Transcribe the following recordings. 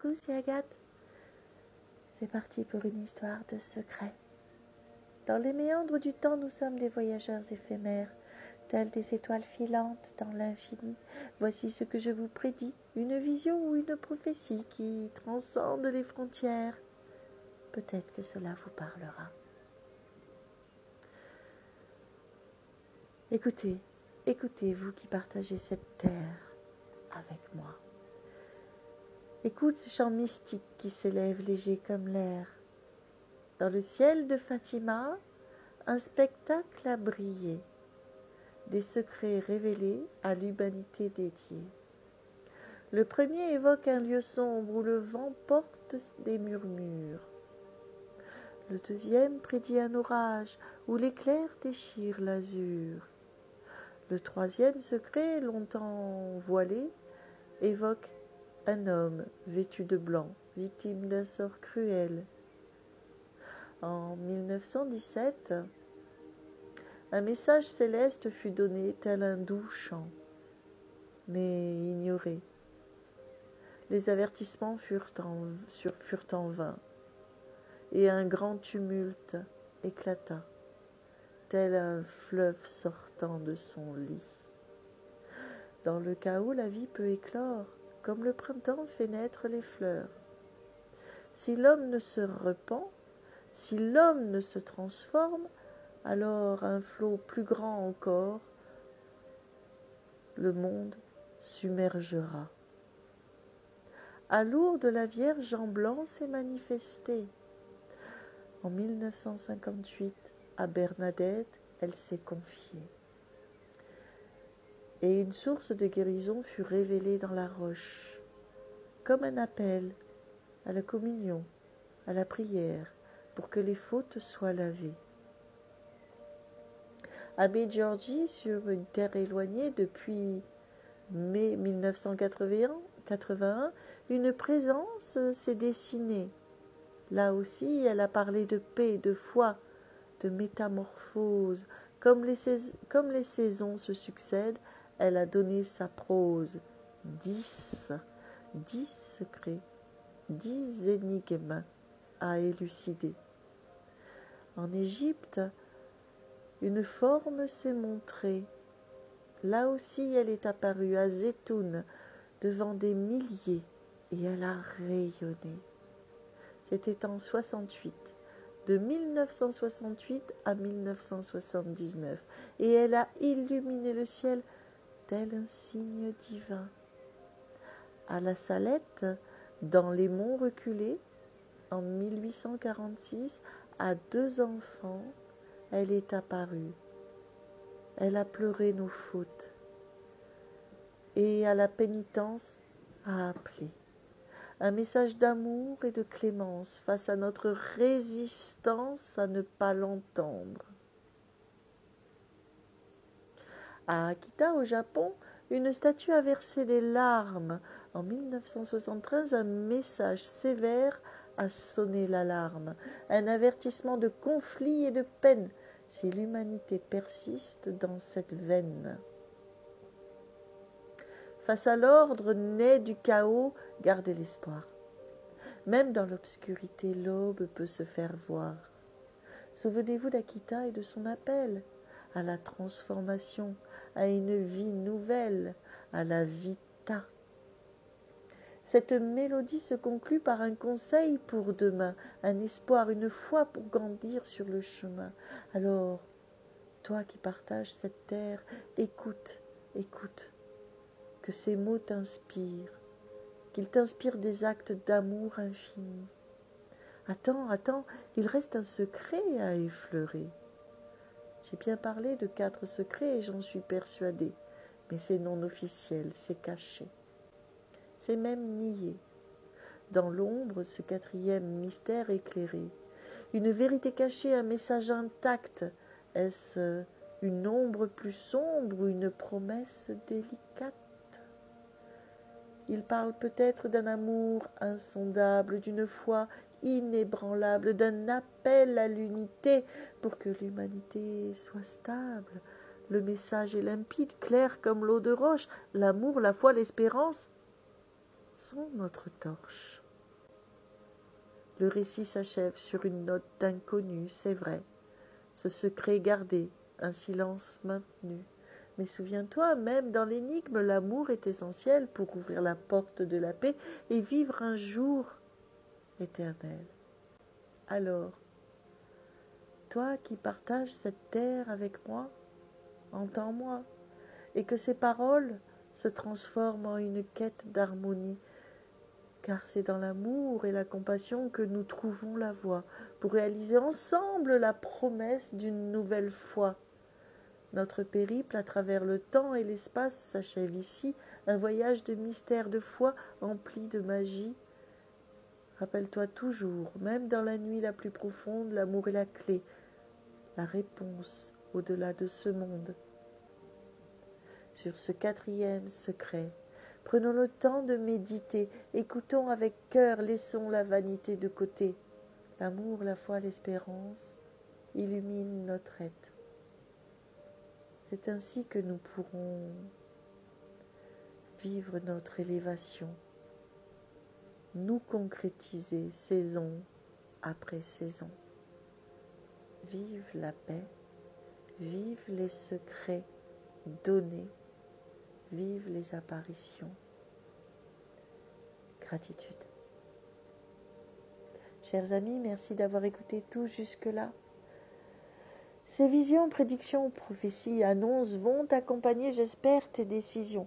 Coucou, c'est Agathe. C'est parti pour une histoire de secret. Dans les méandres du temps, nous sommes des voyageurs éphémères, tels des étoiles filantes dans l'infini. Voici ce que je vous prédis, une vision ou une prophétie qui transcende les frontières. Peut-être que cela vous parlera. Écoutez, écoutez, vous qui partagez cette terre avec moi. Écoute ce chant mystique qui s'élève léger comme l'air. Dans le ciel de Fatima, un spectacle a brillé, des secrets révélés à l'humanité dédiée. Le premier évoque un lieu sombre où le vent porte des murmures. Le deuxième prédit un orage où l'éclair déchire l'azur. Le troisième secret, longtemps voilé, évoque un homme vêtu de blanc, victime d'un sort cruel. En 1917, un message céleste fut donné tel un doux chant, mais ignoré. Les avertissements furent en vain, et un grand tumulte éclata, tel un fleuve sortant de son lit. Dans le chaos, la vie peut éclore, comme le printemps fait naître les fleurs. Si l'homme ne se repent, si l'homme ne se transforme, alors un flot plus grand encore, le monde submergera. À Lourdes, la Vierge en blanc s'est manifestée. En 1958, à Bernadette, elle s'est confiée. Et une source de guérison fut révélée dans la roche, comme un appel à la communion, à la prière, pour que les fautes soient lavées. À Medjugorje, sur une terre éloignée depuis mai 1981, une présence s'est dessinée. Là aussi, elle a parlé de paix, de foi, de métamorphose. Comme les saisons se succèdent, elle a donné sa prose. 10 secrets, 10 énigmes à élucider. En Égypte, une forme s'est montrée. Là aussi, elle est apparue à Zeytoun, devant des milliers, et elle a rayonné. C'était en 68, de 1968 à 1979, et elle a illuminé le ciel tel un signe divin. À la Salette, dans les monts reculés, en 1846, à 2 enfants, elle est apparue. Elle a pleuré nos fautes et à la pénitence a appelé. Un message d'amour et de clémence face à notre résistance à ne pas l'entendre. À Akita, au Japon, une statue a versé des larmes. En 1973, un message sévère a sonné l'alarme, un avertissement de conflit et de peine si l'humanité persiste dans cette veine. Face à l'ordre né du chaos, gardez l'espoir. Même dans l'obscurité, l'aube peut se faire voir. Souvenez-vous d'Akita et de son appel à la transformation, à une vie nouvelle, à la vita. Cette mélodie se conclut par un conseil pour demain, un espoir, une foi pour grandir sur le chemin. Alors, toi qui partages cette terre, écoute, écoute, que ces mots t'inspirent, qu'ils t'inspirent des actes d'amour infini. Attends, il reste un secret à effleurer. J'ai bien parlé de 4 secrets et j'en suis persuadée, mais c'est non officiel, c'est caché. C'est même nié. Dans l'ombre, ce 4e mystère éclairé. Une vérité cachée, un message intact. Est-ce une ombre plus sombre ou une promesse délicate? Il parle peut-être d'un amour insondable, d'une foi inébranlable, d'un appel à l'unité pour que l'humanité soit stable. Le message est limpide, clair comme l'eau de roche. L'amour, la foi, l'espérance sont notre torche. Le récit s'achève sur une note d'inconnu, c'est vrai. Ce secret gardé, un silence maintenu. Mais souviens-toi, même dans l'énigme, l'amour est essentiel pour ouvrir la porte de la paix et vivre un jour éternel. Alors, toi qui partages cette terre avec moi, entends-moi, et que ces paroles se transforment en une quête d'harmonie, car c'est dans l'amour et la compassion que nous trouvons la voie pour réaliser ensemble la promesse d'une nouvelle foi. Notre périple à travers le temps et l'espace s'achève ici, un voyage de mystère de foi empli de magie. Rappelle-toi toujours, même dans la nuit la plus profonde, l'amour est la clé, la réponse au-delà de ce monde. Sur ce 4e secret, prenons le temps de méditer, écoutons avec cœur, laissons la vanité de côté. L'amour, la foi, l'espérance illuminent notre être. C'est ainsi que nous pourrons vivre notre élévation, nous concrétiser saison après saison. Vive la paix, vive les secrets donnés, vive les apparitions. Gratitude. Chers amis, merci d'avoir écouté tout jusque-là. Ces visions, prédictions, prophéties, annonces vont accompagner, j'espère, tes décisions.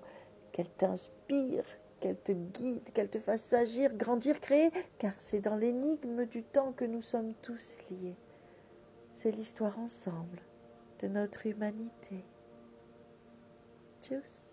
Qu'elles t'inspirent, qu'elles te guident, qu'elles te fassent agir, grandir, créer, car c'est dans l'énigme du temps que nous sommes tous liés. C'est l'histoire ensemble de notre humanité. Tchuss.